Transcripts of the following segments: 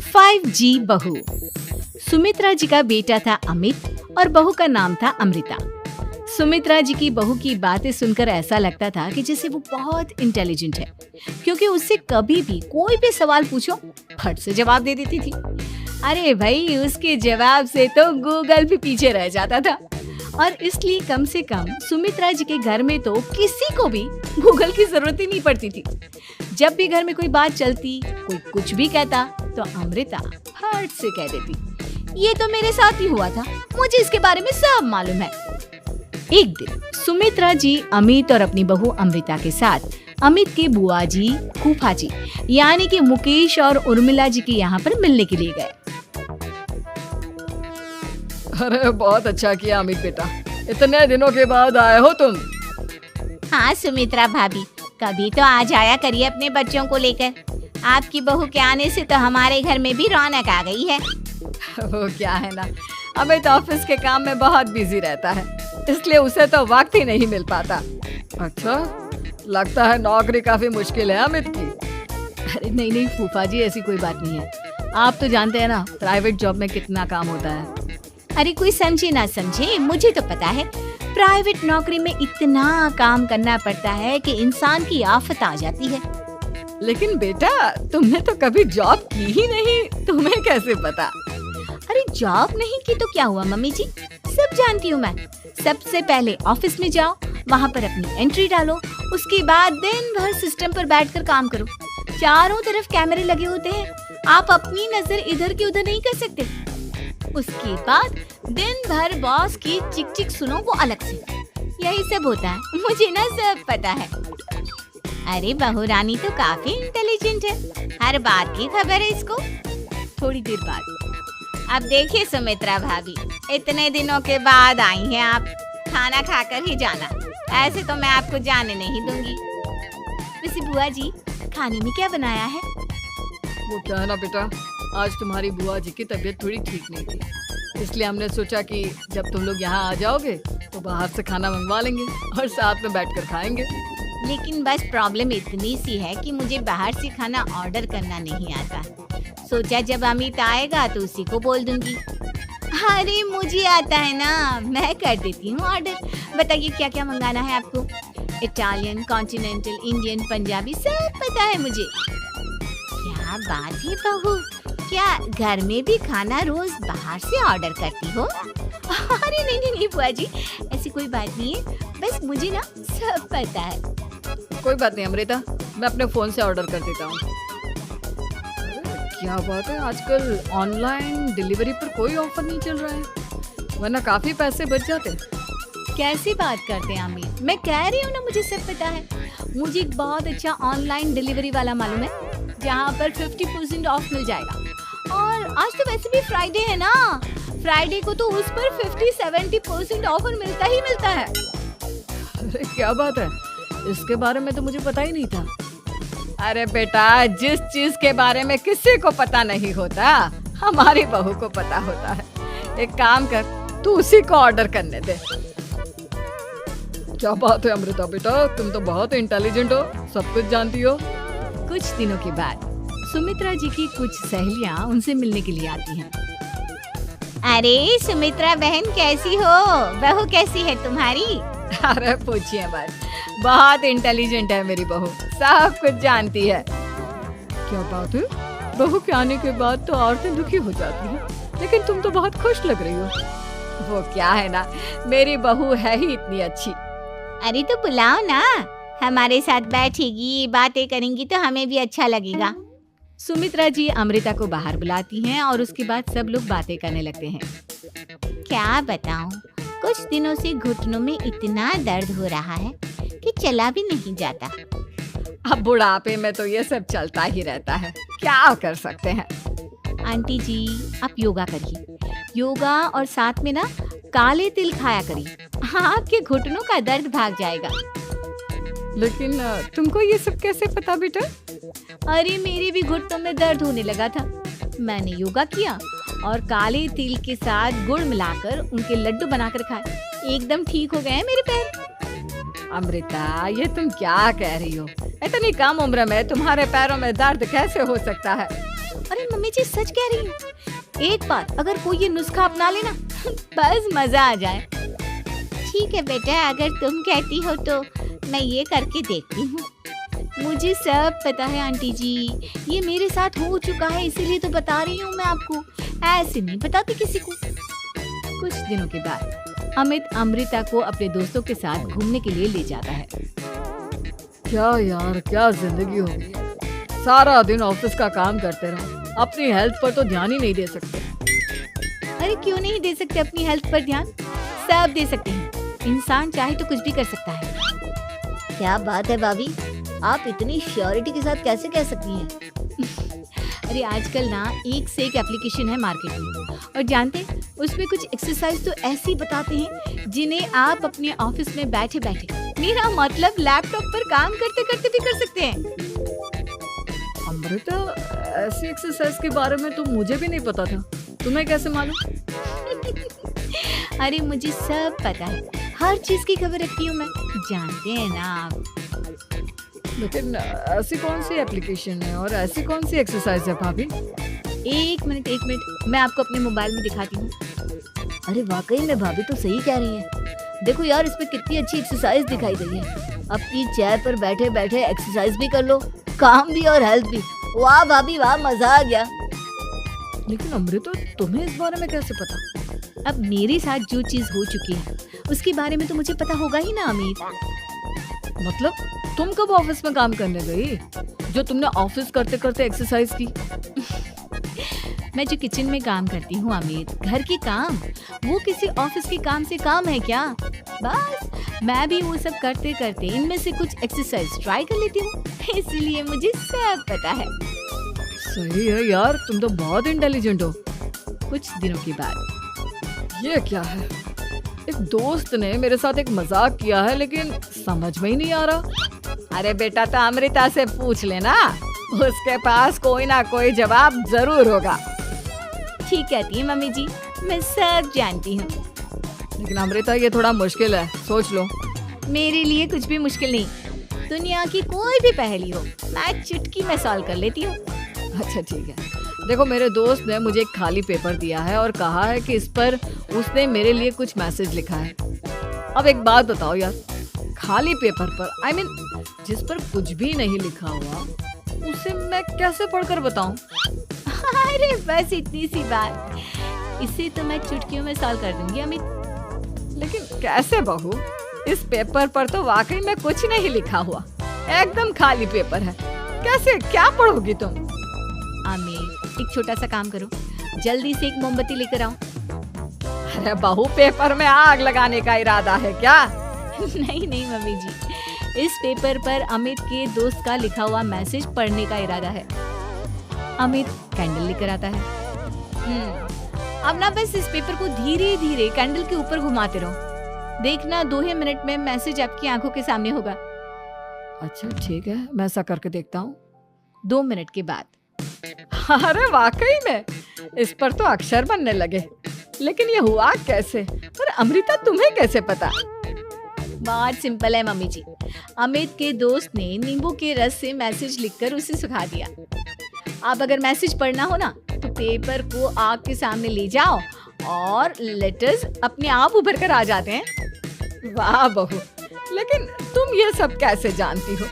5G बहू। सुमित्रा जी का बेटा था अमित और बहू का नाम था अमृता। सुमित्रा जी की बहू की बातें सुनकर ऐसा लगता था कि जैसे वो बहुत इंटेलिजेंट है, क्योंकि उससे कभी भी कोई भी सवाल पूछो फट से जवाब दे देती थी। अरे भाई, उसके जवाब से तो गूगल भी पीछे रह जाता था। और इसलिए कम से कम सुमित्रा जी के घर में तो किसी को भी गूगल की जरूरत ही नहीं पड़ती थी। जब भी घर में कोई बात चलती, कोई कुछ भी कहता, तो अमृता फट से कह देती, ये तो मेरे साथ ही हुआ था, मुझे इसके बारे में सब मालूम है। एक दिन सुमित्रा जी अमित और अपनी बहू अमृता के साथ अमित के बुआ जी, फूफा जी यानी कि मुकेश और उर्मिला जी के यहाँ पर मिलने के लिए गए। अरे बहुत अच्छा किया अमित बेटा, इतने दिनों के बाद आए हो तुम। हाँ सुमित्रा भाभी, कभी तो आ जाया करिए अपने बच्चों को लेकर। आपकी बहू के आने से तो हमारे घर में भी रौनक आ गई है। वो क्या है ना, अमित ऑफिस के काम में बहुत बिजी रहता है, इसलिए उसे तो वक्त ही नहीं मिल पाता। अच्छा, लगता है नौकरी काफी मुश्किल है अमित की। अरे नहीं फूफा जी, ऐसी कोई बात नहीं है। आप तो जानते हैं ना प्राइवेट जॉब में कितना काम होता है। अरे कोई समझे ना समझे, मुझे तो पता है प्राइवेट नौकरी में इतना काम करना पड़ता है कि इंसान की आफत आ जाती है। लेकिन बेटा, तुमने तो कभी जॉब की ही नहीं, तुम्हें कैसे पता? अरे जॉब नहीं की तो क्या हुआ मम्मी जी, सब जानती हूँ मैं। सबसे पहले ऑफिस में जाओ, वहाँ पर अपनी एंट्री डालो, उसके बाद दिन भर सिस्टम पर बैठकर काम करो। चारों तरफ कैमरे लगे होते हैं, आप अपनी नजर इधर की उधर नहीं कर सकते। उसके बाद दिन भर बॉस की चिक चिक सुनो, वो अलग से। यही सब होता है, मुझे ना सब पता है। अरे बहू रानी तो काफी इंटेलिजेंट है, हर बात की खबर है इसको। थोड़ी देर बाद अब देखिए सुमित्रा भाभी, इतने दिनों के बाद आई हैं आप, खाना खाकर ही जाना, ऐसे तो मैं आपको जाने नहीं दूंगी। वैसे बुआ जी, खाने में क्या बनाया है? वो क्या है ना बेटा, आज तुम्हारी बुआ जी की तबीयत थोड़ी ठीक नहीं थी, इसलिए हमने सोचा कि जब तुम लोग यहाँ आ जाओगे तो बाहर से खाना मंगवा लेंगे और साथ में बैठकर खाएंगे। लेकिन बस प्रॉब्लम इतनी सी है कि मुझे बाहर से खाना ऑर्डर करना नहीं आता। सोचा जब अमित आएगा तो उसी को बोल दूंगी। अरे मुझे आता है ना, मैं कर देती हूँ ऑर्डर। बताइए क्या क्या मंगाना है आपको? इटालियन, कॉन्टिनेंटल, इंडियन, पंजाबी, सब पता है मुझे। क्या बात है बहू, क्या घर में भी खाना रोज बाहर से ऑर्डर करती हो? अरे नहीं बुआ जी, ऐसी कोई बात नहीं है, बस मुझे ना सब पता है। कोई बात नहीं अमृता, मैं अपने फोन से ऑर्डर कर देता हूँ। क्या बात है, आजकल ऑनलाइन डिलीवरी पर कोई ऑफर नहीं चल रहा है, वरना काफी पैसे बच जाते। कैसी बात करते हैं अमित, मैं कह रही हूँ ना मुझे सब पता है। मुझे एक बहुत अच्छा ऑनलाइन डिलीवरी वाला मालूम है, जहाँ पर 50% ऑफ मिल जाएगा। और आज तो वैसे भी फ्राइडे है ना, फ्राइडे को तो उस पर 50-70% ऑफर मिलता ही मिलता है। अरे क्या बात है, इसके बारे में तो मुझे पता ही नहीं था। अरे बेटा, जिस चीज के बारे में किसी को पता नहीं होता, हमारी बहू को पता होता है। एक काम कर, तू उसी को ऑर्डर करने दे। क्या बात है अमृता बेटा, तुम तो बहुत इंटेलिजेंट हो, सब कुछ जानती हो। कुछ दिनों के बाद सुमित्रा जी की कुछ सहेलियां उनसे मिलने के लिए आती हैं। अरे सुमित्रा बहन कैसी हो, बहू कैसी है तुम्हारी? अरे पूछिए मत, बहुत इंटेलिजेंट है मेरी बहू, सब कुछ जानती है। क्या बात है, बहू के आने के बाद तो औरतें दुखी हो जाती हैं, लेकिन तुम तो बहुत खुश लग रही हो। वो क्या है ना, मेरी बहू है ही इतनी अच्छी। अरे तो बुलाओ ना, हमारे साथ बैठेगी, बातें करेंगी तो हमें भी अच्छा लगेगा। सुमित्रा जी अमृता को बाहर बुलाती हैं और उसके बाद सब लोग बातें करने लगते हैं। क्या बताऊं, कुछ दिनों से घुटनों में इतना दर्द हो रहा है कि चला भी नहीं जाता। अब बुढ़ापे में तो ये सब चलता ही रहता है, क्या कर सकते हैं। आंटी जी, आप योगा करिए, योगा और साथ में ना काले तिल खाया करिए, आपके घुटनों का दर्द भाग जाएगा। लेकिन तुमको ये सब कैसे पता बेटा? अरे मेरे भी घुटनों में दर्द होने लगा था, मैंने योगा किया और काले तिल के साथ गुड़ मिलाकर उनके लड्डू बनाकर खाए, एकदम ठीक हो गए हैं मेरे पैर। अमृता, ये तुम क्या कह रही हो? इतनी कम उम्र में तुम्हारे पैरों में दर्द कैसे हो सकता है? अरे मम्मी जी सच कह रही हूँ, एक बार अगर कोई ये नुस्खा अपना लेना बस मजा आ जाए। ठीक है बेटा, अगर तुम कहती हो तो मैं ये करके देखती हूँ। मुझे सब पता है आंटी जी, ये मेरे साथ हो चुका है, इसीलिए तो बता रही हूँ मैं आपको, ऐसे नहीं बताती किसी को। कुछ दिनों के बाद अमित अमृता को अपने दोस्तों के साथ घूमने के लिए ले जाता है। क्या यार, क्या जिंदगी हो गई है। सारा दिन ऑफिस का काम करते रहो, अपनी हेल्थ पर तो ध्यान ही नहीं दे सकते। अरे क्यों नहीं दे सकते अपनी हेल्थ पर ध्यान? सब दे सकते हैं, इंसान चाहे तो कुछ भी कर सकता है। क्या बात है भाभी, आप इतनी श्योरिटी के साथ कैसे कह सकती हैं? अरे आजकल ना एक से एक एप्लीकेशन है मार्केट में, और जानते हैं उसमें कुछ एक्सरसाइज तो ऐसी बताते हैं जिन्हें आप अपने ऑफिस में बैठे बैठे, मेरा मतलब लैपटॉप पर काम करते करते भी कर सकते हैं। अमृता, ऐसी एक्सरसाइज के बारे में तो मुझे भी नहीं पता था, तुम्हें कैसे मालूम? अरे मुझे सब पता है, हर चीज की खबर रखती हूँ मैं, जानते हैं ना आप। लेकिन ऐसी कौन सी एप्लीकेशन है और ऐसी कौन सी एक्सरसाइज है भाभी? एक मिनट मैं आपको अपने मोबाइल में दिखाती हूँ। अरे वाकई में भाभी तो सही कह रही हैं। देखो यार, इसमें कितनी अच्छी एक्सरसाइज दिखाई गई है। अपनी चेयर पर बैठे बैठे एक्सरसाइज भी कर लो, काम भी और हेल्थ भी। वाह भाभी वाह, मजा आ गया। लेकिन अमृता, तुम्हें इस बारे में कैसे पता? अब मेरे साथ जो चीज हो चुकी है उसके बारे में तो मुझे पता होगा ही ना अमित। मतलब तुम कब ऑफिस में काम करने गई जो तुमने ऑफिस करते करते एक्सरसाइज की? मैं जो किचन में काम करती हूँ अमित, घर के काम, वो किसी ऑफिस के काम से काम है क्या? बस मैं भी वो सब करते करते इनमें से कुछ एक्सरसाइज ट्राई कर लेती हूँ, इसलिए मुझे सब पता है। सही है यार, तुम तो बहुत इंटेलिजेंट हो। कुछ दिनों के बाद ये क्या है? एक दोस्त ने मेरे साथ एक मजाक किया है, लेकिन समझ में ही नहीं आ रहा। अरे बेटा, तो अमृता से पूछ लेना, उसके पास कोई ना कोई जवाब जरूर होगा। ठीक कहती है मम्मी जी, मैं सब जानती हूँ। लेकिन अमृता, ये थोड़ा मुश्किल है, सोच लो। मेरे लिए कुछ भी मुश्किल नहीं, दुनिया की कोई भी पहेली हो मैं चुटकी में सॉल्व कर लेती हूँ। अच्छा ठीक है, देखो मेरे दोस्त ने मुझे एक खाली पेपर दिया है और कहा है कि इस पर उसने मेरे लिए कुछ मैसेज लिखा है। अब एक बात बताओ यार, खाली पेपर पर, I mean, जिस पर कुछ भी नहीं लिखा हुआ, उसे मैं कैसे पढ़कर बताऊं? अरे बस इतनी सी बात, इसे तो मैं चुटकियों में सॉल्व कर दूंगी अमित। लेकिन कैसे बहू? इस पेपर पर तो वाकई में कुछ नहीं लिखा हुआ, एकदम खाली पेपर है, कैसे, क्या पढ़ोगी तुम? अमित, एक छोटा सा काम करो, जल्दी से एक मोमबत्ती लेकर आओ। अरे बहू, पेपर में आग लगाने का इरादा है क्या? नहीं नहीं मम्मी जी, इस पेपर पर अमित के दोस्त का लिखा हुआ मैसेज पढ़ने का इरादा है। अमित कैंडल लेकर आता है। अब ना बस इस पेपर को धीरे धीरे कैंडल के ऊपर घुमाते रहो, देखना 2 ही मिनट में मैसेज आपकी आंखों के सामने होगा। अच्छा ठीक है, मैं ऐसा करके देखता हूँ। 2 मिनट के बाद, अरे वाकई में इस पर तो अक्षर बनने लगे, लेकिन ये हुआ कैसे? और अमृता, तुम्हें कैसे पता? बहुत सिंपल है मम्मी जी, अमित के दोस्त ने नींबू के रस से मैसेज लिखकर उसे सुखा दिया। आप अगर मैसेज पढ़ना हो ना तो पेपर को आग के सामने ले जाओ और लेटर्स अपने आप उभर कर आ जाते हैं। वाह बहू, लेकिन तुम ये सब कैसे जानती हो?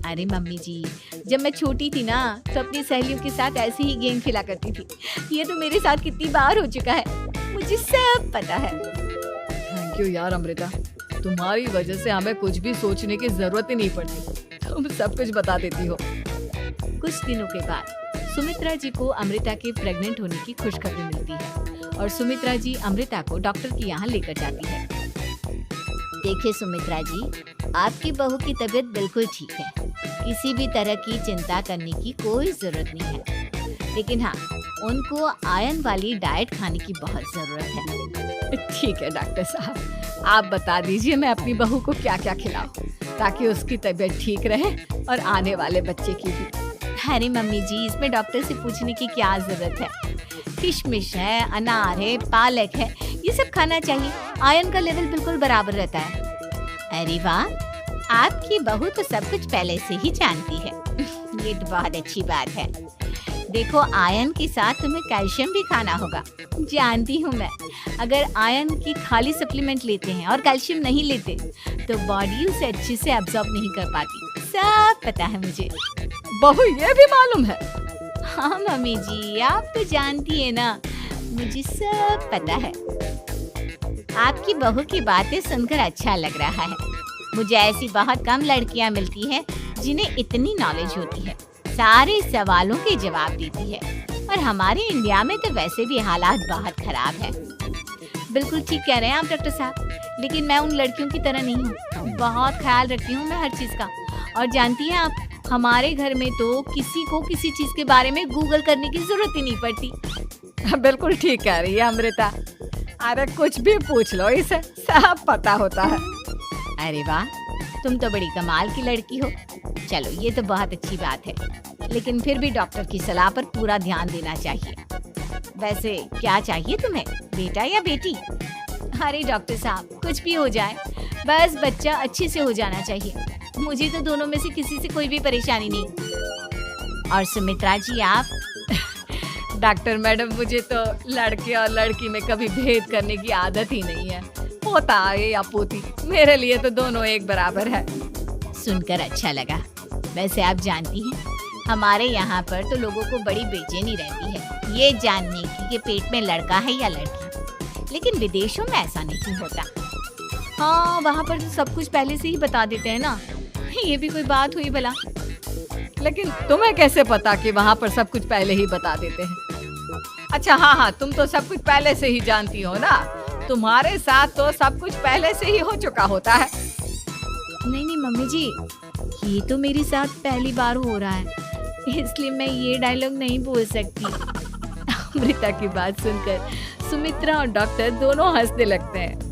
अरे मम्मी जी, जब मैं छोटी थी ना तो अपनी सहेलियों के साथ ऐसे ही गेम खेला करती थी। ये तो मेरे साथ कितनी बार हो चुका है, मुझे सब पता है। थैंक यू यार अमृता, तुम्हारी वजह से हमें कुछ भी सोचने की जरूरत ही नहीं पड़ती, तुम सब कुछ बता देती हो। कुछ दिनों के बाद सुमित्रा जी को अमृता के प्रेग्नेंट होने की खुशखबरी मिलती है और सुमित्रा जी अमृता को डॉक्टर के यहाँ लेकर जाती है। देखिए सुमित्रा जी, आपकी बहू की तबीयत बिल्कुल ठीक है, किसी भी तरह की चिंता करने की कोई जरूरत नहीं है, लेकिन हाँ, उनको आयरन वाली डाइट खाने की बहुत जरूरत है। ठीक है डॉक्टर साहब, आप बता दीजिए मैं अपनी बहू को क्या क्या खिलाऊं ताकि उसकी तबीयत ठीक रहे और आने वाले बच्चे की भी। अरे मम्मी जी, इसमें डॉक्टर से पूछने की क्या जरूरत है, किशमिश है, अनार है, पालक है, ये सब खाना चाहिए, आयरन का लेवल बिल्कुल बराबर रहता है। अरे वाह, आपकी बहू तो सब कुछ पहले से ही जानती है। ये तो बहुत अच्छी बात है। देखो, आयरन के साथ तुम्हें कैल्शियम भी खाना होगा। जानती हूँ मैं, अगर आयरन की खाली सप्लीमेंट लेते हैं और कैल्शियम नहीं लेते तो बॉडी उसे अच्छे से एब्जॉर्ब नहीं कर पाती। सब पता है मुझे। बहू ये भी मालूम है? हाँ मम्मी जी, आप तो जानती है ना, मुझे सब पता है। आपकी बहू की बातें सुनकर अच्छा लग रहा है। मुझे ऐसी बहुत कम लड़कियां मिलती हैं जिन्हें इतनी नॉलेज होती है, सारे सवालों के जवाब देती है। और हमारे इंडिया में तो वैसे भी हालात बहुत खराब है। बिल्कुल ठीक कह रहे हैं आप डॉक्टर साहब, लेकिन मैं उन लड़कियों की तरह नहीं हूँ। बहुत ख्याल रखती हूँ मैं हर चीज का। और जानती हैं आप, हमारे घर में तो किसी को किसी चीज के बारे में गूगल करने की जरूरत ही नहीं पड़ती। बिल्कुल ठीक कह रही है अमृता। अरे कुछ भी पूछ लो, इसे सब पता होता है। अरे वाह, तुम तो बड़ी कमाल की लड़की हो। चलो, ये तो बहुत अच्छी बात है, लेकिन फिर भी डॉक्टर की सलाह पर पूरा ध्यान देना चाहिए। वैसे क्या चाहिए तुम्हें, बेटा या बेटी? अरे डॉक्टर साहब, कुछ भी हो जाए, बस बच्चा अच्छे से हो जाना चाहिए। मुझे तो दोनों में से किसी से कोई भी परेशानी नहीं। और सुमित्रा जी आप? डॉक्टर मैडम, मुझे तो लड़के और लड़की में कभी भेद करने की आदत ही नहीं है। पोता आए या पोती, मेरे लिए तो दोनों एक बराबर है। सुनकर अच्छा लगा। वैसे आप जानती हैं, हमारे यहाँ पर तो लोगों को बड़ी बेचैनी रहती है ये जानने की कि पेट में लड़का है या लड़की, लेकिन विदेशों में ऐसा नहीं होता। हाँ, वहाँ पर तो सब कुछ पहले से ही बता देते हैं ना। ये भी कोई बात हुई भला? लेकिन तुम्हें कैसे पता कि वहाँ पर सब कुछ पहले ही बता देते हैं? अच्छा हाँ, तुम तो सब कुछ पहले से ही जानती हो ना। तुम्हारे साथ तो सब कुछ पहले से ही हो चुका होता है। नहीं मम्मी जी, ये तो मेरे साथ पहली बार हो रहा है, इसलिए मैं ये डायलॉग नहीं बोल सकती। अमृता की बात सुनकर सुमित्रा और डॉक्टर दोनों हंसने लगते हैं।